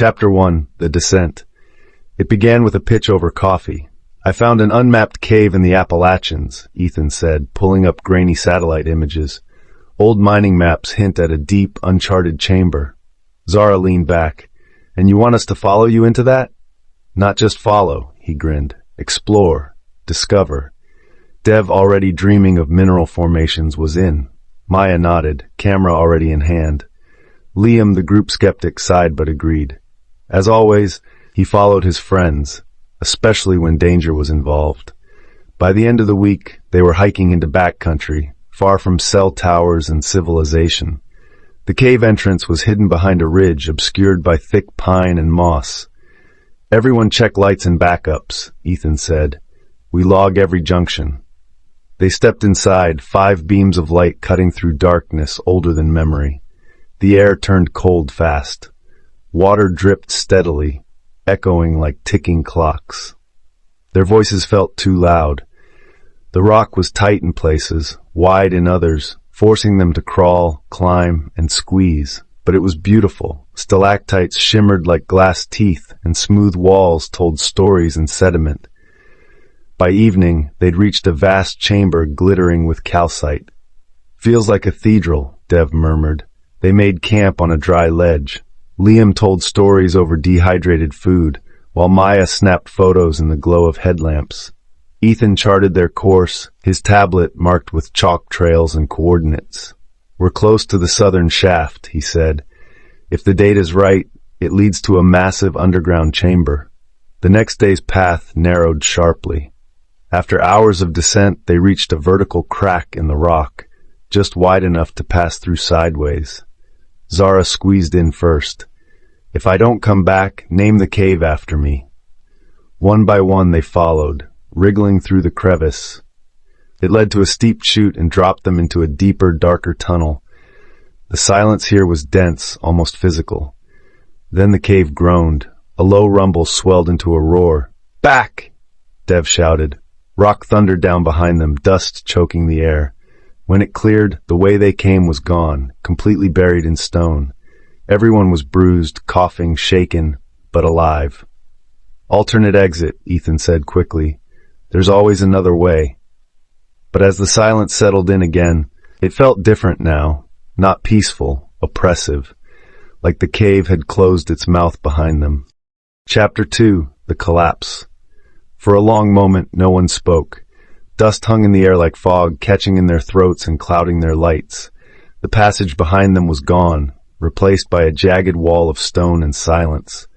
Chapter 1, The Descent. It began with a pitch over coffee. I found an unmapped cave in the Appalachians, Ethan said, pulling up grainy satellite images. Old mining maps hint at a deep, uncharted chamber. Zara leaned back. And you want us to follow you into that? Not just follow, he grinned. Explore. Discover. Dev, already dreaming of mineral formations, was in. Maya nodded, camera already in hand. Liam, the group skeptic, sighed but agreed. As always, he followed his friends, especially when danger was involved. By the end of the week, they were hiking into backcountry, far from cell towers and civilization. The cave entrance was hidden behind a ridge obscured by thick pine and moss. Everyone check lights and backups, Ethan said. We log every junction. They stepped inside, 5 beams of light cutting through darkness older than memory. The air turned cold fast. Water dripped steadily, echoing like ticking clocks. Their voices felt too loud. The rock was tight in places, wide in others, forcing them to crawl, climb, and squeeze. But it was beautiful. Stalactites shimmered like glass teeth, and smooth walls told stories in sediment. By evening, they'd reached a vast chamber glittering with calcite. Feels like a cathedral, Dev murmured. They made camp on a dry ledge. Liam told stories over dehydrated food, while Maya snapped photos in the glow of headlamps. Ethan charted their course, his tablet marked with chalk trails and coordinates. We're close to the southern shaft, he said. If the data's right, it leads to a massive underground chamber. The next day's path narrowed sharply. After hours of descent, they reached a vertical crack in the rock, just wide enough to pass through sideways. Zara squeezed in first. If I don't come back, name the cave after me. One by one they followed, wriggling through the crevice. It led to a steep chute and dropped them into a deeper, darker tunnel. The silence here was dense, almost physical. Then the cave groaned. A low rumble swelled into a roar. Back! Dev shouted. Rock thundered down behind them, dust choking the air. When it cleared, the way they came was gone, completely buried in stone. Everyone was bruised, coughing, shaken, but alive. Alternate exit, Ethan said quickly. There's always another way. But as the silence settled in again, it felt different now, not peaceful, oppressive, like the cave had closed its mouth behind them. Chapter 2, The Collapse. For a long moment, no one spoke. Dust hung in the air like fog, catching in their throats and clouding their lights. The passage behind them was gone, replaced by a jagged wall of stone and silence.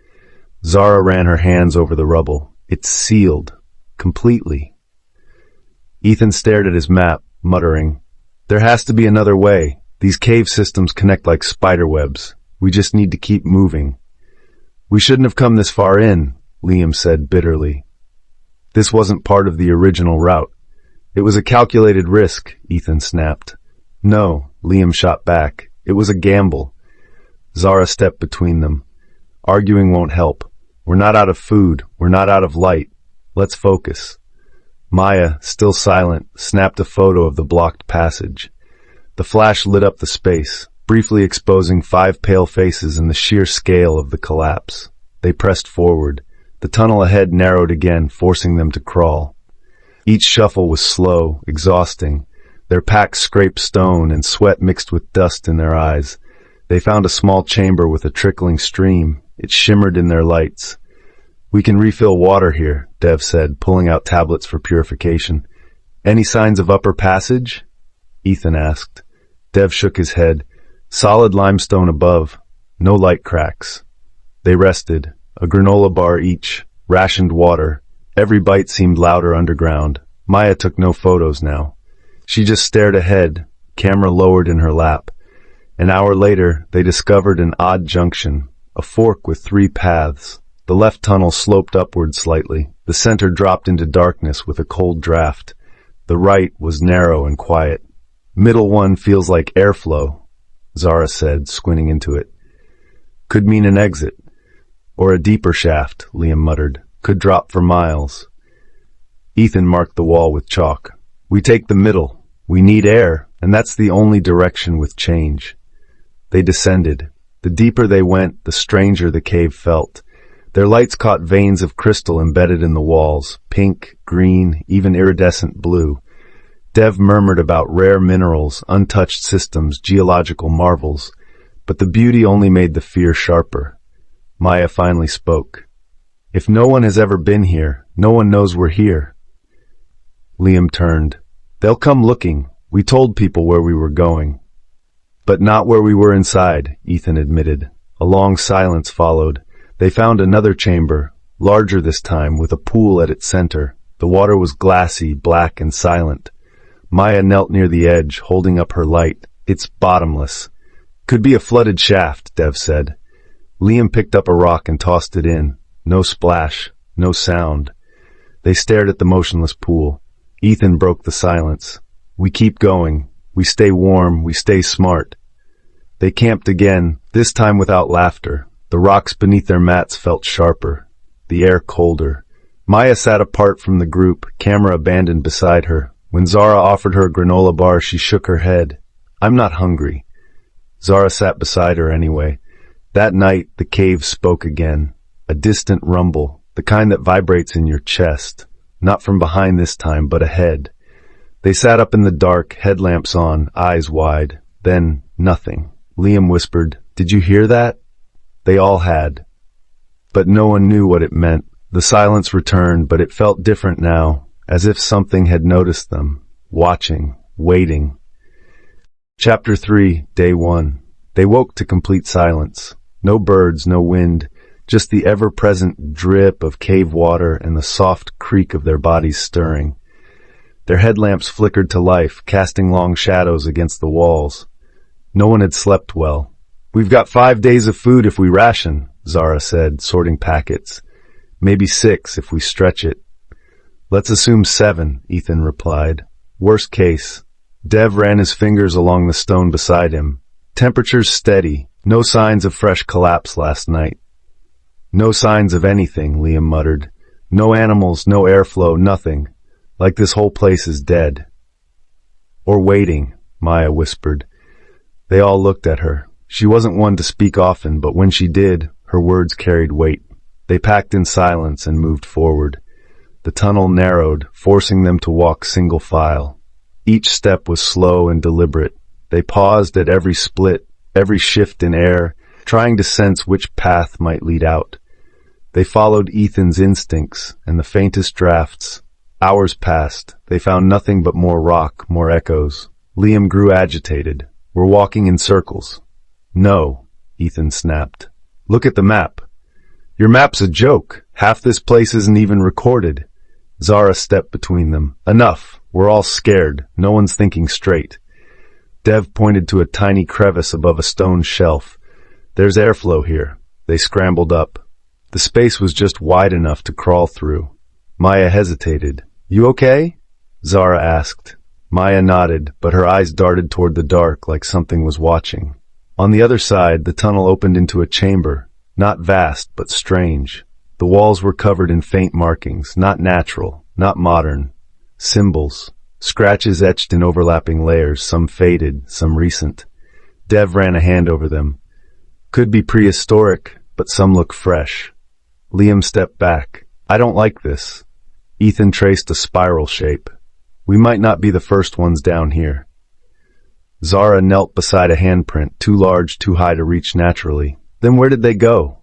Zara ran her hands over the rubble. It's sealed. Completely. Ethan stared at his map, muttering, There has to be another way. These cave systems connect like spider webs. We just need to keep moving. We shouldn't have come this far in, Liam said bitterly. This wasn't part of the original route. It was a calculated risk, Ethan snapped. No, Liam shot back. It was a gamble. Zara stepped between them. Arguing won't help. We're not out of food. We're not out of light. Let's focus. Maya, still silent, snapped a photo of the blocked passage. The flash lit up the space, briefly exposing 5 pale faces in the sheer scale of the collapse. They pressed forward. The tunnel ahead narrowed again, forcing them to crawl. Each shuffle was slow, exhausting. Their packs scraped stone and sweat mixed with dust in their eyes. They found a small chamber with a trickling stream. It shimmered in their lights. We can refill water here, Dev said, pulling out tablets for purification. Any signs of upper passage? Ethan asked. Dev shook his head. Solid limestone above. No light cracks. They rested. A granola bar each. Rationed water. Every bite seemed louder underground. Maya took no photos now. She just stared ahead, camera lowered in her lap. An hour later, they discovered an odd junction, a fork with 3 paths. The left tunnel sloped upward slightly. The center dropped into darkness with a cold draft. The right was narrow and quiet. Middle one feels like airflow, Zara said, squinting into it. Could mean an exit. Or a deeper shaft, Liam muttered. Could drop for miles. Ethan marked the wall with chalk. We take the middle. We need air, and that's the only direction with change. They descended. The deeper they went, the stranger the cave felt. Their lights caught veins of crystal embedded in the walls, pink, green, even iridescent blue. Dev murmured about rare minerals, untouched systems, geological marvels, but the beauty only made the fear sharper. Maya finally spoke. If no one has ever been here, no one knows we're here. Liam turned. They'll come looking. We told people where we were going. But not where we were inside, Ethan admitted. A long silence followed. They found another chamber, larger this time, with a pool at its center. The water was glassy, black, and silent. Maya knelt near the edge, holding up her light. It's bottomless. Could be a flooded shaft, Dev said. Liam picked up a rock and tossed it in. No splash, no sound. They stared at the motionless pool. Ethan broke the silence. We keep going. We stay warm. We stay smart. They camped again, this time without laughter. The rocks beneath their mats felt sharper, the air colder. Maya sat apart from the group, camera abandoned beside her. When Zara offered her a granola bar, she shook her head. I'm not hungry. Zara sat beside her anyway. That night, the cave spoke again. A distant rumble, the kind that vibrates in your chest. Not from behind this time, but ahead. They sat up in the dark, headlamps on, eyes wide. Then, nothing. Liam whispered, Did you hear that? They all had. But no one knew what it meant. The silence returned, but it felt different now, as if something had noticed them, watching, waiting. Chapter 3, Day 1. They woke to complete silence. No birds, no wind, just the ever-present drip of cave water and the soft creak of their bodies stirring. Their headlamps flickered to life, casting long shadows against the walls. No one had slept well. We've got 5 days of food if we ration, Zara said, sorting packets. Maybe 6 if we stretch it. Let's assume 7, Ethan replied. Worst case. Dev ran his fingers along the stone beside him. Temperatures steady. No signs of fresh collapse last night. No signs of anything, Liam muttered. No animals, no airflow, nothing. Like this whole place is dead. Or waiting, Maya whispered. They all looked at her. She wasn't one to speak often, but when she did, her words carried weight. They packed in silence and moved forward. The tunnel narrowed, forcing them to walk single file. Each step was slow and deliberate. They paused at every split, every shift in air, trying to sense which path might lead out. They followed Ethan's instincts and the faintest drafts. Hours passed. They found nothing but more rock, more echoes. Liam grew agitated. We're walking in circles. No, Ethan snapped. Look at the map. Your map's a joke. Half this place isn't even recorded. Zara stepped between them. Enough. We're all scared. No one's thinking straight. Dev pointed to a tiny crevice above a stone shelf. There's airflow here. They scrambled up. The space was just wide enough to crawl through. Maya hesitated. You okay? Zara asked. Maya nodded, but her eyes darted toward the dark like something was watching. On the other side, the tunnel opened into a chamber, not vast, but strange. The walls were covered in faint markings, not natural, not modern. Symbols. Scratches etched in overlapping layers, some faded, some recent. Dev ran a hand over them. Could be prehistoric, but some look fresh. Liam stepped back. I don't like this. Ethan traced a spiral shape. We might not be the first ones down here. Zara knelt beside a handprint, too large, too high to reach naturally. Then where did they go?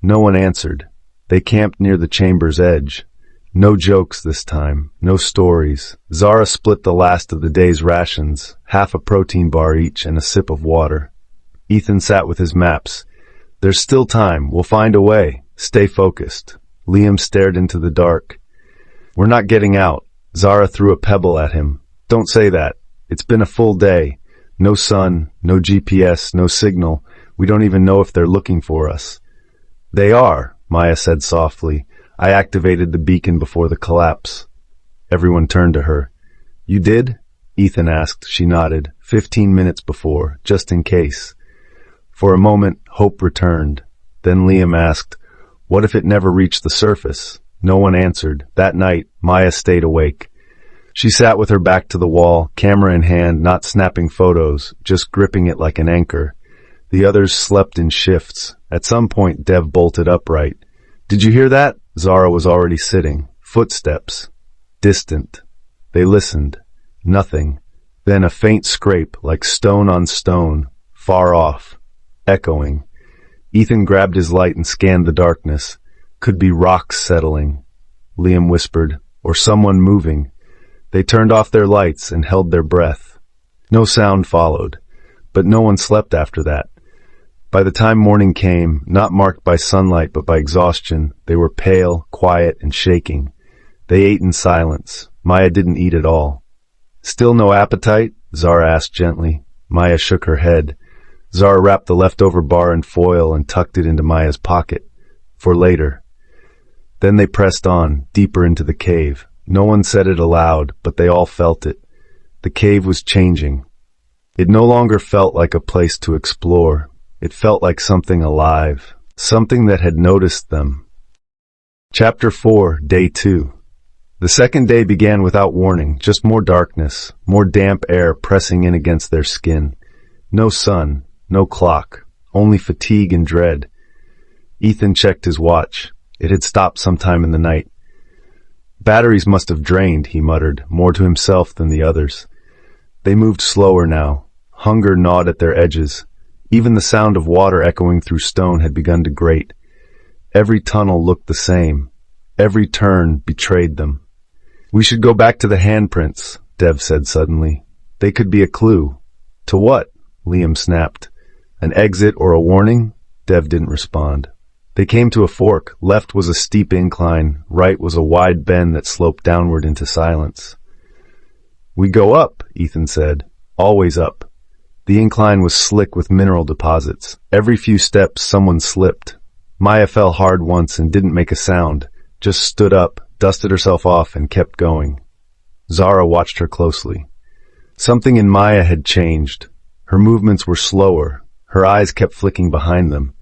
No one answered. They camped near the chamber's edge. No jokes this time, no stories. Zara split the last of the day's rations, half a protein bar each and a sip of water. Ethan sat with his maps. There's still time. We'll find a way. Stay focused. Liam stared into the dark. We're not getting out. Zara threw a pebble at him. Don't say that. It's been a full day. No sun, no GPS, no signal. We don't even know if they're looking for us. They are, Maya said softly. I activated the beacon before the collapse. Everyone turned to her. You did? Ethan asked. She nodded. 15 minutes before, just in case. For a moment, hope returned. Then Liam asked, what if it never reached the surface? No one answered. That night, Maya stayed awake. She sat with her back to the wall, camera in hand, not snapping photos, just gripping it like an anchor. The others slept in shifts. At some point, Dev bolted upright. "Did you hear that?" Zara was already sitting. Footsteps. Distant. They listened. Nothing. Then a faint scrape, like stone on stone, far off. Echoing. Ethan grabbed his light and scanned the darkness. "Could be rocks settling," Liam whispered, "or someone moving." They turned off their lights and held their breath. No sound followed, but no one slept after that. By the time morning came, not marked by sunlight but by exhaustion, they were pale, quiet, and shaking. They ate in silence. Maya didn't eat at all. "Still no appetite?" Zara asked gently. Maya shook her head. Zara wrapped the leftover bar in foil and tucked it into Maya's pocket. For later. Then they pressed on, deeper into the cave. No one said it aloud, but they all felt it. The cave was changing. It no longer felt like a place to explore. It felt like something alive, something that had noticed them. Chapter 4, Day 2. The second day began without warning, just more darkness, more damp air pressing in against their skin. No sun, no clock, only fatigue and dread. Ethan checked his watch. It had stopped sometime in the night. "Batteries must have drained," he muttered, more to himself than the others. They moved slower now. Hunger gnawed at their edges. Even the sound of water echoing through stone had begun to grate. Every tunnel looked the same. Every turn betrayed them. "We should go back to the handprints," Dev said suddenly. "They could be a clue." "To what?" Liam snapped. "An exit or a warning?" Dev didn't respond. They came to a fork. Left was a steep incline. Right was a wide bend that sloped downward into silence. "We go up," Ethan said. "Always up." The incline was slick with mineral deposits. Every few steps someone slipped. Maya fell hard once and didn't make a sound, just stood up, dusted herself off, and kept going. Zara watched her closely. Something in Maya had changed. Her movements were slower. Her eyes kept flicking behind them.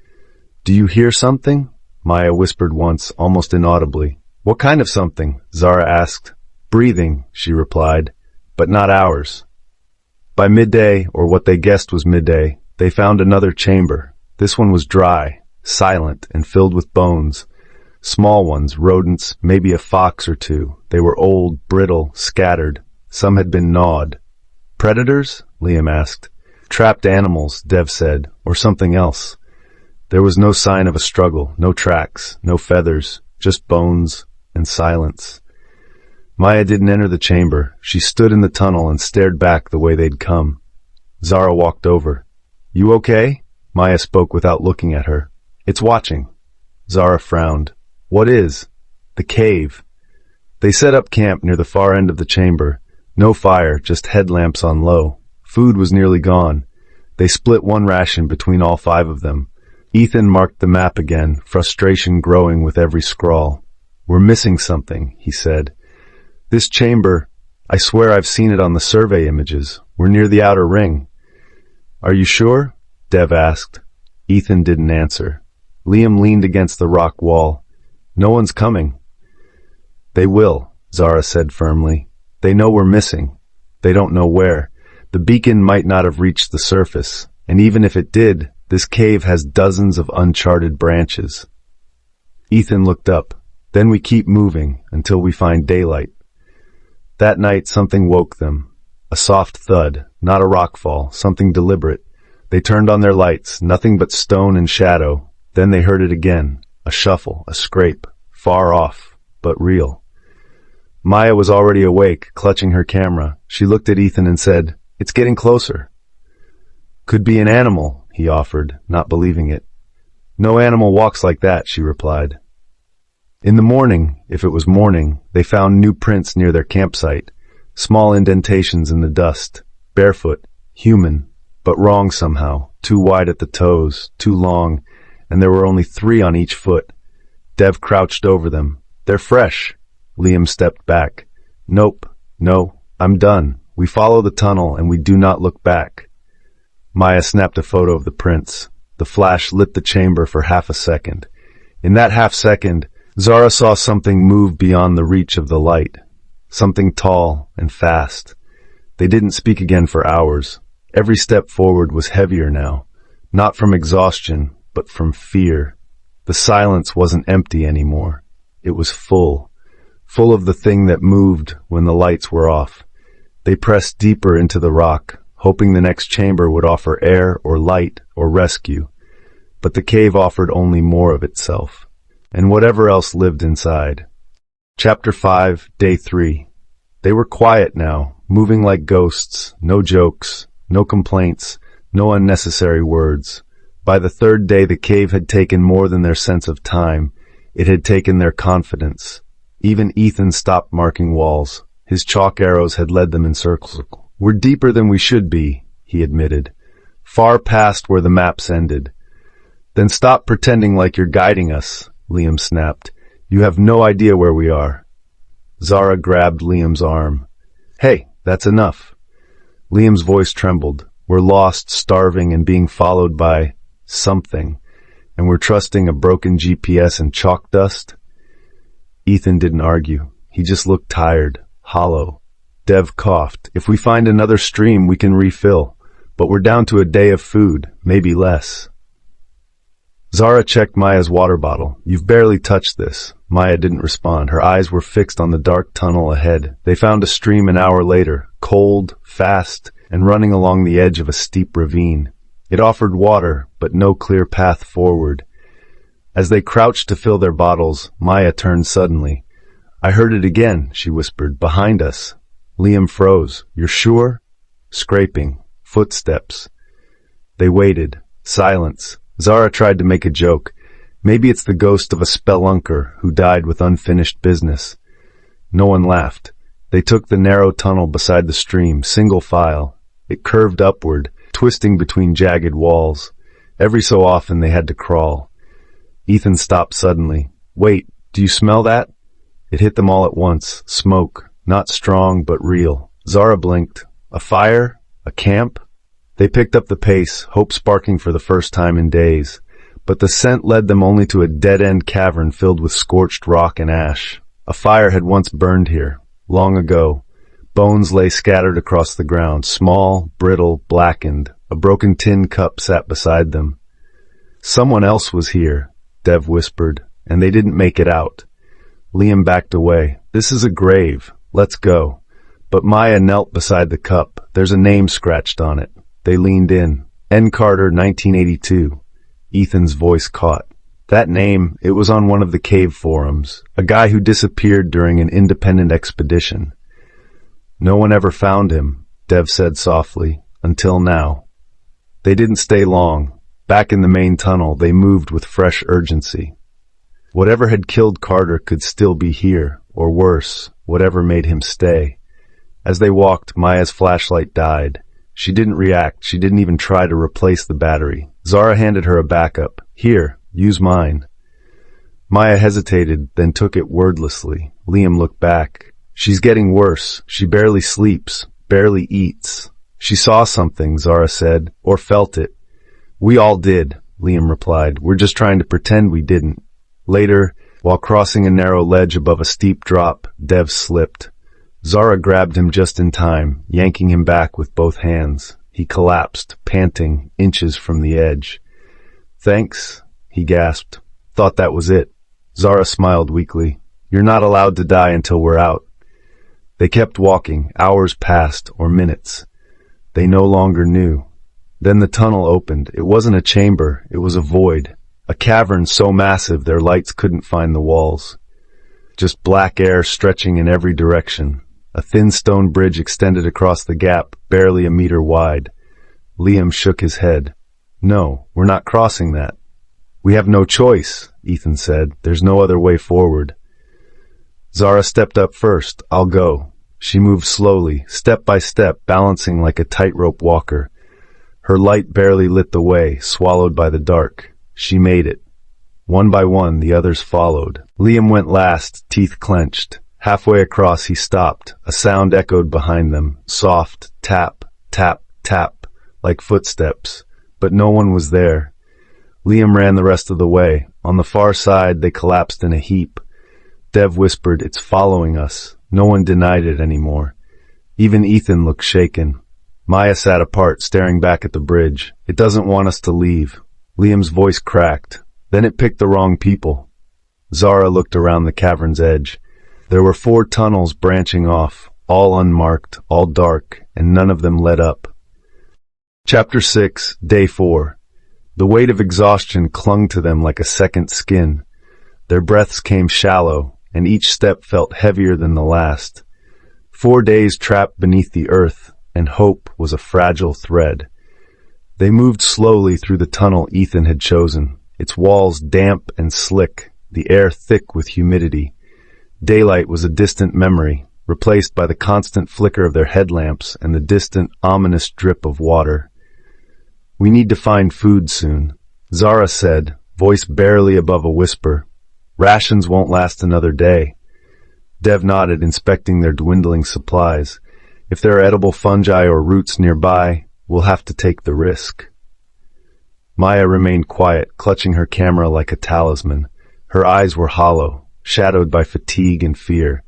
"Do you hear something?" Maya whispered once, almost inaudibly. "What kind of something?" Zara asked. "Breathing," she replied, "but not ours." By midday, or what they guessed was midday, they found another chamber. This one was dry, silent, and filled with bones. Small ones, rodents, maybe a fox or two. They were old, brittle, scattered. Some had been gnawed. "Predators?" Liam asked. "Trapped animals," Dev said, "or something else." There was no sign of a struggle, no tracks, no feathers, just bones and silence. Maya didn't enter the chamber. She stood in the tunnel and stared back the way they'd come. Zara walked over. "You okay?" Maya spoke without looking at her. "It's watching." Zara frowned. "What is?" "The cave." They set up camp near the far end of the chamber. No fire, just headlamps on low. Food was nearly gone. They split one ration between all 5 of them. Ethan marked the map again, frustration growing with every scrawl. "We're missing something," he said. "This chamber, I swear I've seen it on the survey images. We're near the outer ring." "Are you sure?" Dev asked. Ethan didn't answer. Liam leaned against the rock wall. "No one's coming." "They will," Zara said firmly. "They know we're missing. They don't know where. The beacon might not have reached the surface, and even if it did, this cave has dozens of uncharted branches." Ethan looked up. "Then we keep moving until we find daylight." That night something woke them. A soft thud, not a rockfall, something deliberate. They turned on their lights, nothing but stone and shadow. Then they heard it again. A shuffle, a scrape, far off, but real. Maya was already awake, clutching her camera. She looked at Ethan and said, "It's getting closer." "Could be an animal," he offered, not believing it. "No animal walks like that," she replied. In the morning, if it was morning, they found new prints near their campsite. Small indentations in the dust. Barefoot. Human. But wrong somehow. Too wide at the toes. Too long. And there were only 3 on each foot. Dev crouched over them. "They're fresh." Liam stepped back. "Nope. No. I'm done. We follow the tunnel and we do not look back." Maya snapped a photo of the prints. The flash lit the chamber for half a second. In that half second, Zara saw something move beyond the reach of the light. Something tall and fast. They didn't speak again for hours. Every step forward was heavier now. Not from exhaustion, but from fear. The silence wasn't empty anymore. It was full of the thing that moved when the lights were off. They pressed deeper into the rock, hoping the next chamber would offer air or light or rescue. But the cave offered only more of itself, and whatever else lived inside. Chapter 5, Day 3. They were quiet now, moving like ghosts, no jokes, no complaints, no unnecessary words. By the third day, the cave had taken more than their sense of time. It had taken their confidence. Even Ethan stopped marking walls. His chalk arrows had led them in circles. "We're deeper than we should be," he admitted. "Far past where the maps ended." "Then stop pretending like you're guiding us," Liam snapped. "You have no idea where we are." Zara grabbed Liam's arm. "Hey, that's enough." Liam's voice trembled. "We're lost, starving, and being followed by something, and we're trusting a broken GPS and chalk dust?" Ethan didn't argue. He just looked tired, hollow. Dev coughed. "If we find another stream, we can refill, but we're down to a day of food, maybe less." Zara checked Maya's water bottle. "You've barely touched this." Maya didn't respond. Her eyes were fixed on the dark tunnel ahead. They found a stream an hour later, cold, fast, and running along the edge of a steep ravine. It offered water, but no clear path forward. As they crouched to fill their bottles, Maya turned suddenly. "I heard it again," she whispered. "Behind us." Liam froze. "You're sure?" Scraping. Footsteps. They waited. Silence. Zara tried to make a joke. "Maybe it's the ghost of a spelunker who died with unfinished business." No one laughed. They took the narrow tunnel beside the stream, single file. It curved upward, twisting between jagged walls. Every so often they had to crawl. Ethan stopped suddenly. "Wait, do you smell that?" It hit them all at once. Smoke. Not strong, but real. Zara blinked. A fire? A camp? They picked up the pace, hope sparking for the first time in days. But the scent led them only to a dead-end cavern filled with scorched rock and ash. A fire had once burned here, long ago. Bones lay scattered across the ground, small, brittle, blackened. A broken tin cup sat beside them. "Someone else was here," Dev whispered, "and they didn't make it out." Liam backed away. "This is a grave. Let's go." But Maya knelt beside the cup. There's a name scratched on it. They leaned in. N. Carter, 1982. Ethan's voice caught. That name, it was on one of the cave forums. A guy who disappeared during an independent expedition. "No one ever found him," Dev said softly, "until now." They didn't stay long. Back in the main tunnel, they moved with fresh urgency. Whatever had killed Carter could still be here, or worse, whatever made him stay. As they walked, Maya's flashlight died. She didn't react. She didn't even try to replace the battery. Zara handed her a backup. "Here, use mine." Maya hesitated, then took it wordlessly. Liam looked back. "She's getting worse. She barely sleeps, barely eats." "She saw something," Zara said, "or felt it." "We all did," Liam replied. "We're just trying to pretend we didn't." Later, while crossing a narrow ledge above a steep drop, Dev slipped. Zara grabbed him just in time, yanking him back with both hands. He collapsed, panting, inches from the edge. "Thanks," he gasped. "Thought that was it." Zara smiled weakly. "You're not allowed to die until we're out." They kept walking. Hours passed, or minutes. They no longer knew. Then the tunnel opened. It wasn't a chamber. It was a void. A cavern so massive their lights couldn't find the walls. Just black air stretching in every direction. A thin stone bridge extended across the gap, barely a meter wide. Liam shook his head. "No, we're not crossing that." "We have no choice," Ethan said. "There's no other way forward." Zara stepped up first. "I'll go." She moved slowly, step by step, balancing like a tightrope walker. Her light barely lit the way, swallowed by the dark. She made it. One by one, the others followed. Liam went last, teeth clenched. Halfway across, he stopped. A sound echoed behind them. Soft, tap, tap, tap, like footsteps. But no one was there. Liam ran the rest of the way. On the far side, they collapsed in a heap. Dev whispered, "It's following us." No one denied it anymore. Even Ethan looked shaken. Maya sat apart, staring back at the bridge. It doesn't want us to leave. Liam's voice cracked. Then it picked the wrong people. Zara looked around the cavern's edge. There were 4 tunnels branching off, all unmarked, all dark, and none of them led up. Chapter 6, Day 4. The weight of exhaustion clung to them like a second skin. Their breaths came shallow, and each step felt heavier than the last. 4 days trapped beneath the earth, and hope was a fragile thread. They moved slowly through the tunnel Ethan had chosen, its walls damp and slick, the air thick with humidity. Daylight was a distant memory, replaced by the constant flicker of their headlamps and the distant, ominous drip of water. "We need to find food soon," Zara said, voice barely above a whisper. "Rations won't last another day." Dev nodded, inspecting their dwindling supplies. "If there are edible fungi or roots nearby, we'll have to take the risk." Maya remained quiet, clutching her camera like a talisman. Her eyes were hollow, shadowed by fatigue and fear.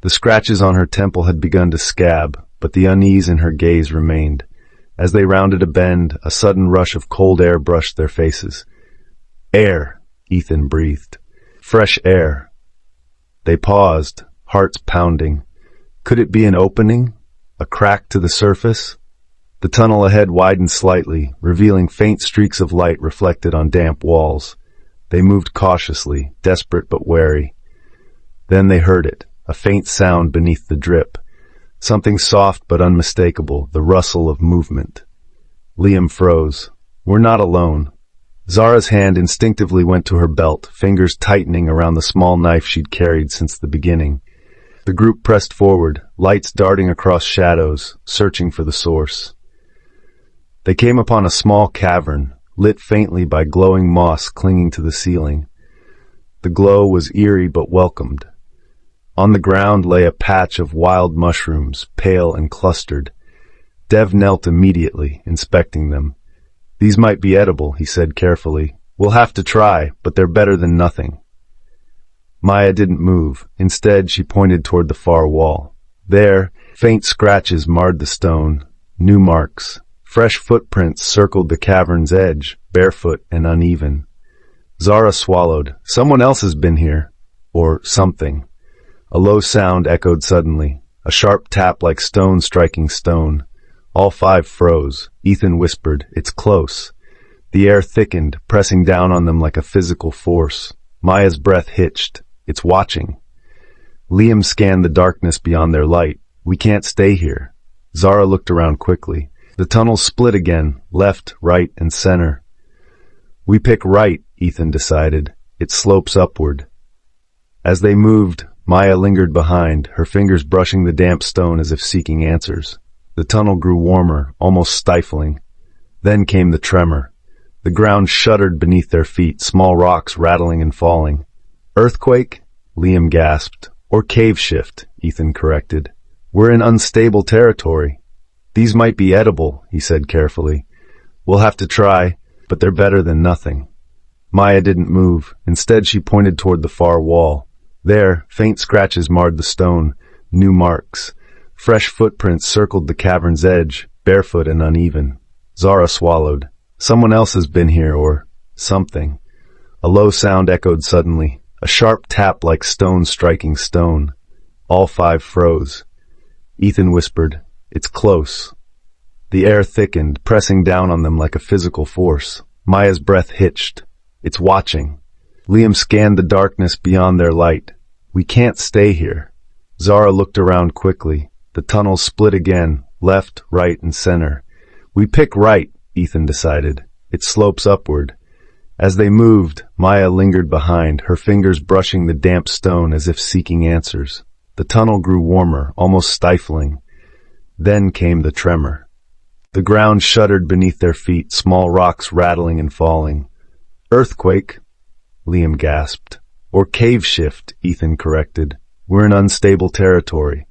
The scratches on her temple had begun to scab, but the unease in her gaze remained. As they rounded a bend, a sudden rush of cold air brushed their faces. "Air," Ethan breathed. "Fresh air." They paused, hearts pounding. Could it be an opening? A crack to the surface? The tunnel ahead widened slightly, revealing faint streaks of light reflected on damp walls. They moved cautiously, desperate but wary. Then they heard it, a faint sound beneath the drip. Something soft but unmistakable, the rustle of movement. Liam froze. "We're not alone." Zara's hand instinctively went to her belt, fingers tightening around the small knife she'd carried since the beginning. The group pressed forward, lights darting across shadows, searching for the source. They came upon a small cavern, lit faintly by glowing moss clinging to the ceiling. The glow was eerie but welcomed. On the ground lay a patch of wild mushrooms, pale and clustered. Dev knelt immediately, inspecting them. "These might be edible," he said carefully. "We'll have to try, but they're better than nothing." Maya didn't move. Instead, she pointed toward the far wall. There, faint scratches marred the stone, new marks. Fresh footprints circled the cavern's edge, barefoot and uneven. Zara swallowed. "Someone else has been here." Or something. A low sound echoed suddenly, a sharp tap like stone striking stone. All 5 froze. Ethan whispered, "It's close." The air thickened, pressing down on them like a physical force. Maya's breath hitched. "It's watching." Liam scanned the darkness beyond their light. "We can't stay here." Zara looked around quickly. The tunnels split again, left, right, and center. "We pick right," Ethan decided. "It slopes upward." As they moved, Maya lingered behind, her fingers brushing the damp stone as if seeking answers. The tunnel grew warmer, almost stifling. Then came the tremor. The ground shuddered beneath their feet, small rocks rattling and falling. "Earthquake?" Liam gasped. "Or cave shift," Ethan corrected. "We're in unstable territory." "These might be edible," he said carefully. "We'll have to try, but they're better than nothing." Maya didn't move. Instead, she pointed toward the far wall. There, faint scratches marred the stone, new marks. Fresh footprints circled the cavern's edge, barefoot and uneven. Zara swallowed. "Someone else has been here, or something." A low sound echoed suddenly, a sharp tap like stone striking stone. All 5 froze. Ethan whispered, "It's close." The air thickened, pressing down on them like a physical force. Maya's breath hitched. "It's watching." Liam scanned the darkness beyond their light. "We can't stay here." Zara looked around quickly. The tunnels split again, left, right, and center. "We pick right," Ethan decided. "It slopes upward." As they moved, Maya lingered behind, her fingers brushing the damp stone as if seeking answers. The tunnel grew warmer, almost stifling. Then came the tremor. The ground shuddered beneath their feet, small rocks rattling and falling. "Earthquake?" Liam gasped. "Or cave shift," Ethan corrected. "We're in unstable territory."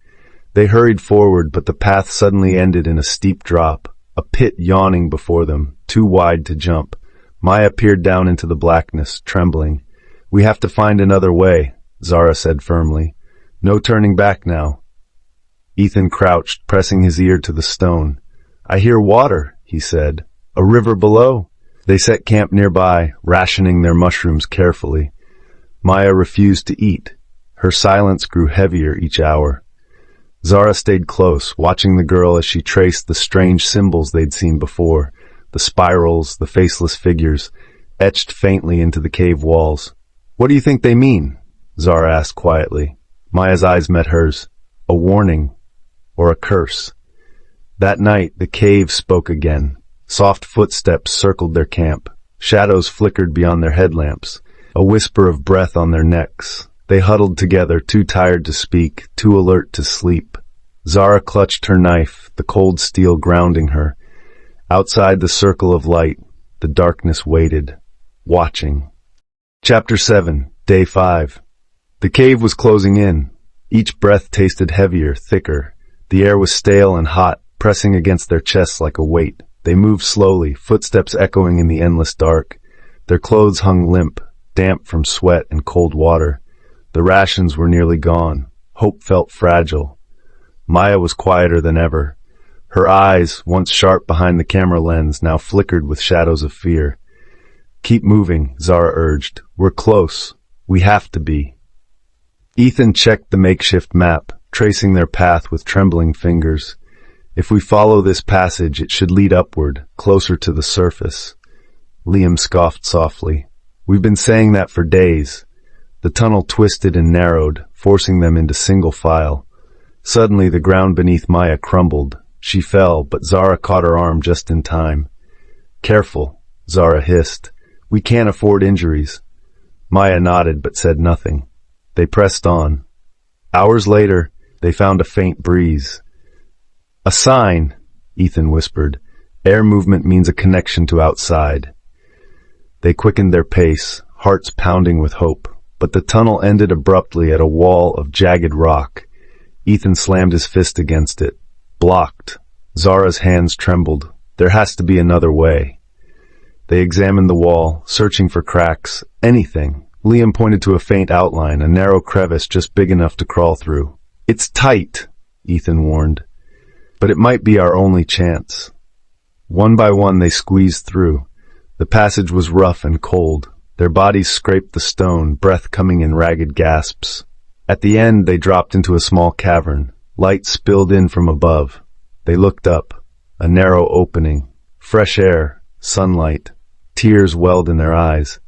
They hurried forward, but the path suddenly ended in a steep drop, a pit yawning before them, too wide to jump. Maya peered down into the blackness, trembling. "We have to find another way," Zara said firmly. "No turning back now." Ethan crouched, pressing his ear to the stone. I hear water, he said. A river below. They set camp nearby, rationing their mushrooms carefully. Maya refused to eat. Her silence grew heavier each hour. Zara stayed close, watching the girl as she traced the strange symbols they'd seen before, the spirals, the faceless figures, etched faintly into the cave walls. What do you think they mean? Zara asked quietly. Maya's eyes met hers. A warning, or a curse. That night, the cave spoke again. Soft footsteps circled their camp. Shadows flickered beyond their headlamps. A whisper of breath on their necks. They huddled together, too tired to speak, too alert to sleep. Zara clutched her knife, the cold steel grounding her. Outside the circle of light, the darkness waited, watching. Chapter 7, Day 5. The cave was closing in. Each breath tasted heavier, thicker. The air was stale and hot, pressing against their chests like a weight. They moved slowly, footsteps echoing in the endless dark. Their clothes hung limp, damp from sweat and cold water. The rations were nearly gone. Hope felt fragile. Maya was quieter than ever. Her eyes, once sharp behind the camera lens, now flickered with shadows of fear. Keep moving, Zara urged. We're close. We have to be. Ethan checked the makeshift map, tracing their path with trembling fingers. If we follow this passage, it should lead upward, closer to the surface. Liam scoffed softly. We've been saying that for days. The tunnel twisted and narrowed, forcing them into single file. Suddenly, the ground beneath Maya crumbled. She fell, but Zara caught her arm just in time. Careful, Zara hissed. We can't afford injuries. Maya nodded but said nothing. They pressed on. Hours later, they found a faint breeze. A sign, Ethan whispered. Air movement means a connection to outside. They quickened their pace, hearts pounding with hope, but the tunnel ended abruptly at a wall of jagged rock. Ethan slammed his fist against it. Blocked. Zara's hands trembled. There has to be another way. They examined the wall, searching for cracks, anything. Liam pointed to a faint outline, a narrow crevice just big enough to crawl through. It's tight, Ethan warned. But it might be our only chance. One by one they squeezed through. The passage was rough and cold. Their bodies scraped the stone, breath coming in ragged gasps. At the end they dropped into a small cavern. Light spilled in from above. They looked up. A narrow opening. Fresh air. Sunlight. Tears welled in their eyes.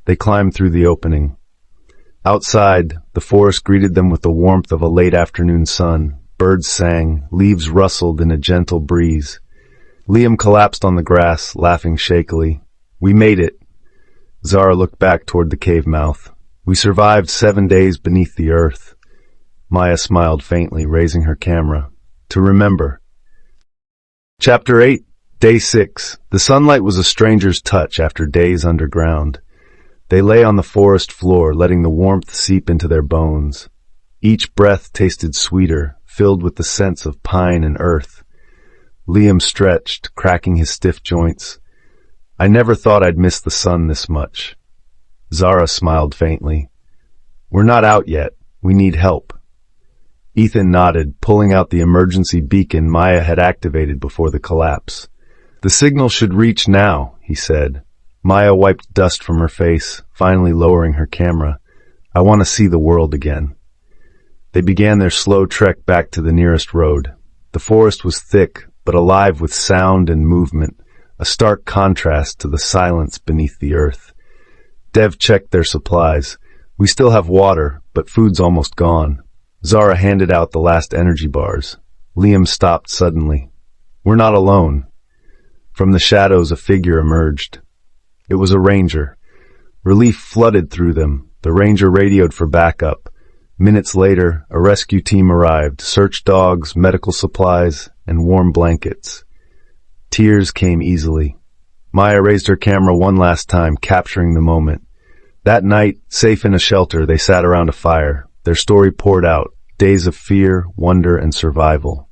They climbed through the opening. Outside, the forest greeted them with the warmth of a late afternoon sun. Birds sang, leaves rustled in a gentle breeze. Liam collapsed on the grass, laughing shakily. We made it. Zara looked back toward the cave mouth. We survived 7 days beneath the earth. Maya smiled faintly, raising her camera. To remember. Chapter 8, Day 6. The sunlight was a stranger's touch after days underground. They lay on the forest floor, letting the warmth seep into their bones. Each breath tasted sweeter, filled with the scents of pine and earth. Liam stretched, cracking his stiff joints. I never thought I'd miss the sun this much. Zara smiled faintly. We're not out yet. We need help. Ethan nodded, pulling out the emergency beacon Maya had activated before the collapse. The signal should reach now, he said. Maya wiped dust from her face, finally lowering her camera. I want to see the world again. They began their slow trek back to the nearest road. The forest was thick, but alive with sound and movement, a stark contrast to the silence beneath the earth. Dev checked their supplies. We still have water, but food's almost gone. Zara handed out the last energy bars. Liam stopped suddenly. We're not alone. From the shadows, a figure emerged. It was a ranger. Relief flooded through them. The ranger radioed for backup. Minutes later, a rescue team arrived, search dogs, medical supplies, and warm blankets. Tears came easily. Maya raised her camera one last time, capturing the moment. That night, safe in a shelter, they sat around a fire. Their story poured out, days of fear, wonder, and survival.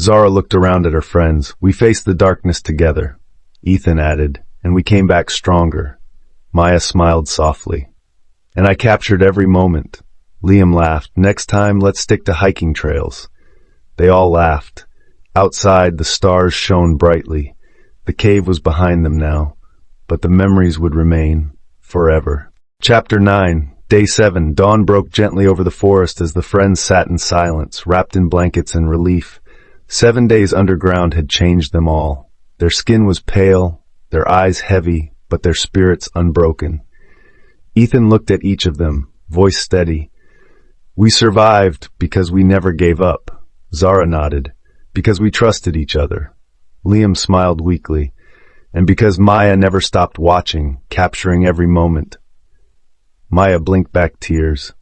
Zara looked around at her friends. We faced the darkness together. Ethan added, and we came back stronger. Maya smiled softly. And I captured every moment. Liam laughed. Next time, let's stick to hiking trails. They all laughed. Outside, the stars shone brightly. The cave was behind them now, but the memories would remain forever. Chapter 9, Day 7. Dawn broke gently over the forest as the friends sat in silence, wrapped in blankets and relief. 7 days underground had changed them all. Their skin was pale, their eyes heavy, but their spirits unbroken. Ethan looked at each of them, voice steady. "We survived because we never gave up." Zara nodded. "Because we trusted each other." Liam smiled weakly. "And because Maya never stopped watching, capturing every moment." Maya blinked back tears.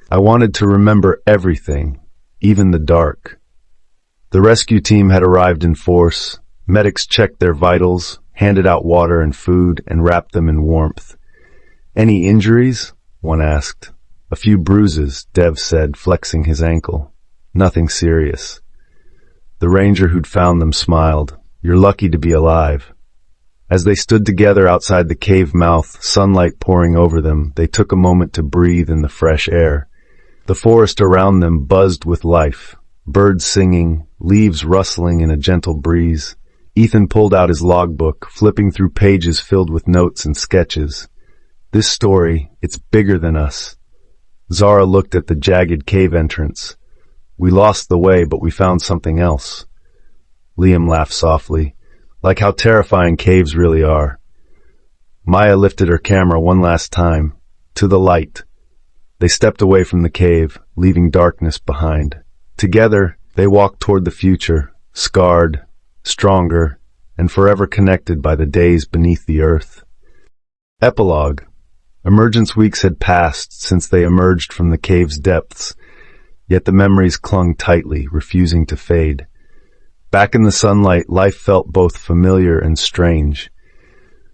"I wanted to remember everything, even the dark." The rescue team had arrived in force. Medics checked their vitals, handed out water and food, and wrapped them in warmth. "Any injuries?" one asked. "A few bruises," Dev said, flexing his ankle. "Nothing serious." The ranger who'd found them smiled. "You're lucky to be alive." As they stood together outside the cave mouth, sunlight pouring over them, they took a moment to breathe in the fresh air. The forest around them buzzed with life, birds singing, leaves rustling in a gentle breeze. Ethan pulled out his logbook, flipping through pages filled with notes and sketches. "This story, it's bigger than us." Zara looked at the jagged cave entrance. "We lost the way, but we found something else." Liam laughed softly. "Like how terrifying caves really are." Maya lifted her camera one last time. To the light. They stepped away from the cave, leaving darkness behind. Together, they walked toward the future, scarred, stronger, and forever connected by the days beneath the earth. Epilogue. Emergence weeks had passed since they emerged from the cave's depths, yet the memories clung tightly, refusing to fade. Back in the sunlight, life felt both familiar and strange.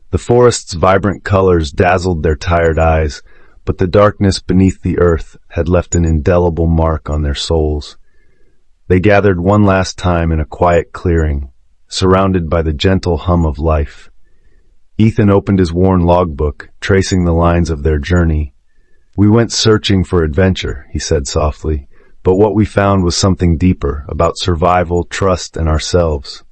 The forest's vibrant colors dazzled their tired eyes, but the darkness beneath the earth had left an indelible mark on their souls. They gathered one last time in a quiet clearing, surrounded by the gentle hum of life. Ethan opened his worn logbook, tracing the lines of their journey. "We went searching for adventure," he said softly, "but what we found was something deeper, about survival, trust, and ourselves."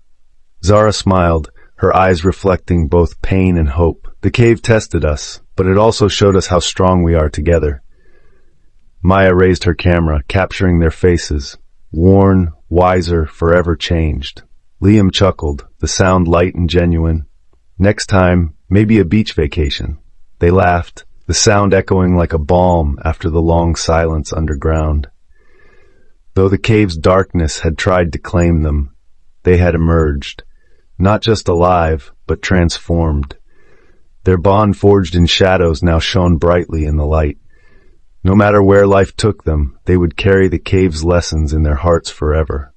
Zara smiled, her eyes reflecting both pain and hope. "The cave tested us, but it also showed us how strong we are together." Maya raised her camera, capturing their faces, worn, wiser, forever changed. Liam chuckled, the sound light and genuine. "Next time, maybe a beach vacation." They laughed, the sound echoing like a balm after the long silence underground. Though the cave's darkness had tried to claim them, they had emerged, not just alive, but transformed. Their bond forged in shadows now shone brightly in the light. No matter where life took them, they would carry the cave's lessons in their hearts forever.